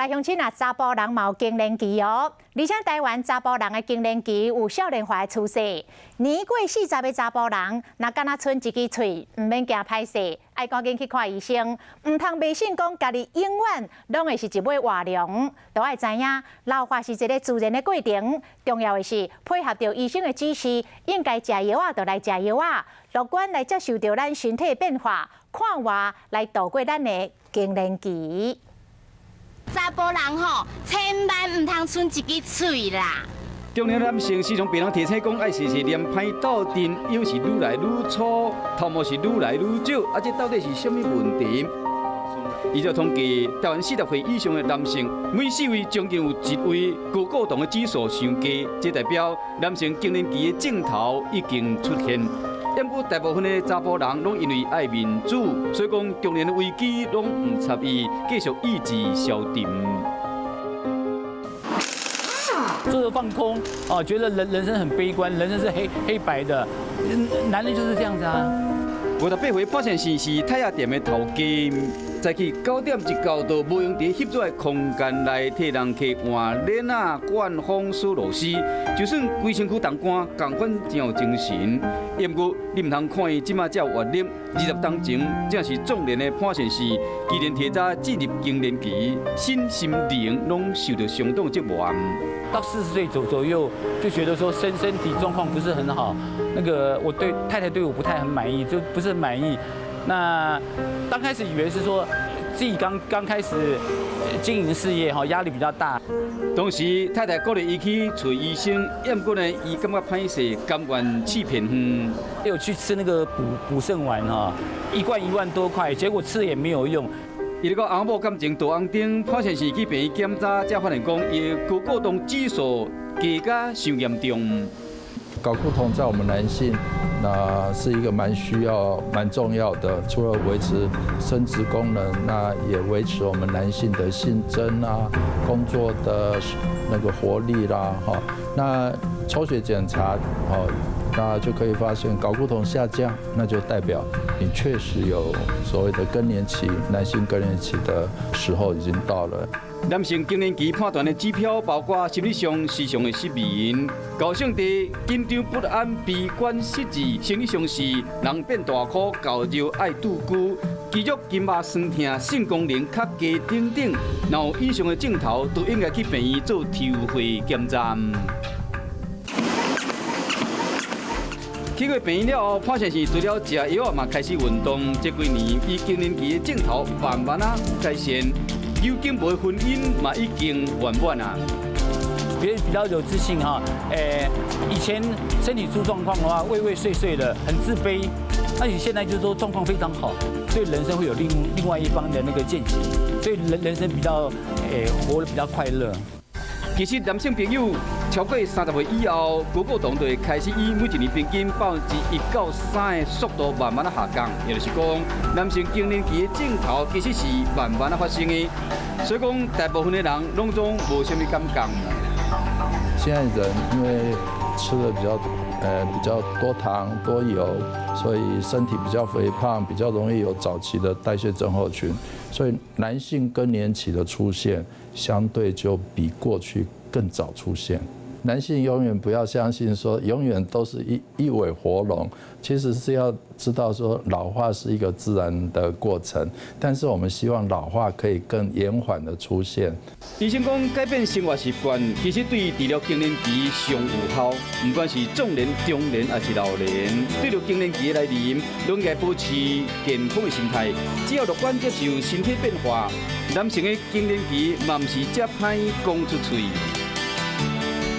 大乡亲啊，查甫人嘛有更年期哦，而且台湾查甫人的更年期有少年化的趋势。年过40的查甫人，若敢若剩一支喙，唔免惊歹势，爱赶紧去看医生，唔通迷信讲家己永远拢会是一尾活龙。都爱知影，老化是一个自然的过程，重要的是配合着医生的指示，应该食药啊，就来食药啊，乐观来接受着咱身体的变化，看活来度过咱的更年期。 查甫人吼，千万唔通剩一支喙啦。中年男性时常被人提醒讲，爱时时念歹斗阵，腰是愈来愈粗，头毛是愈来愈少，这到底是什么问题？依照统计，台湾40岁以上的男性，每4位将近有1位高骨酮的指数上低，这代表男性更年期的症头已经出现。 因过大部分的查甫人拢因为爱面子，所以讲中年的危机拢唔插伊，继续意志消沉。坐着放空哦，觉得人生很悲观，人生是黑白的，男人就是这样子啊。58岁发现是泰雅店的头家，早起9点一到，都无用伫狭窄的空间内替人去换脸啊、灌风湿螺丝，就算规身躯重汗，同款真有精神。不过，你唔通看伊即马才有活力，20当前正是壮年的判现是，既然提早进入更年期，身心灵拢受到相当折磨。到40岁左右，就觉得说身体状况不是很好，那个我对太太对我不太很满意，就不是很满意。那刚开始以为是说自己刚开始经营事业哈，压力比较大。当时太太鼓励伊去找医生，不过呢，伊感觉歹势，甘愿弃骗远。有去吃那个补肾丸哈，1罐1万多块，结果吃了也没有用。 伊咧个翁某感情大红灯，发现是去病院检查，才发现讲伊高骨酮指数低甲伤严重。睾固酮在我们男性，那是一个蛮重要的，除了维持生殖功能，那也维持我们男性的性征啊，工作的那个活力啦，哈。那抽血检查，那就可以发现睾固酮下降，那就代表你确实有所谓的更年期，男性更年期的时候已经到了。 男性更年期判断的指标包括心理上、时常的失眠、高性低、紧张不安、悲观失志；生理上是人变大块、高热、爱拄久、肌肉筋肉酸痛、性功能较低等等。若有以上的症头，都应该去病院做抽血检查。 去过病院了后，发现是除了食药啊，嘛开始运动。这几年，伊更年期的症头慢慢啊改善，有经无婚姻嘛已经圆满啊。别人比较有自信哈，以前身体出状况的话，畏畏缩缩的，很自卑。那你现在就是说状况非常好，对人生会有另外一方的那个见解，所以人生比较活得比较快乐。 其实男性朋友超过30岁以后，睾固酮就会开始以每1年平均1%到3%的速度慢慢的下降，也就是讲，男性更年期的症头其实是慢慢的发生的。所以讲，大部分的人拢总无什么感觉。现在人因为吃的比较多糖多油，所以身体比较肥胖，比较容易有早期的代谢症候群，所以男性更年期的出现相对就比过去更早出现。男性永远不要相信说永远都是一尾活龙，其实是要知道说老化是一个自然的过程，但是我们希望老化可以更延缓的出现。医生讲改变生活习惯，其实对治疗更年期上有效，不管是壮年、中年还是老年，对着更年期的来临，都应该保持健康的心态，只要乐观接受身体变化，男性的更年期嘛不是这歹讲出嘴。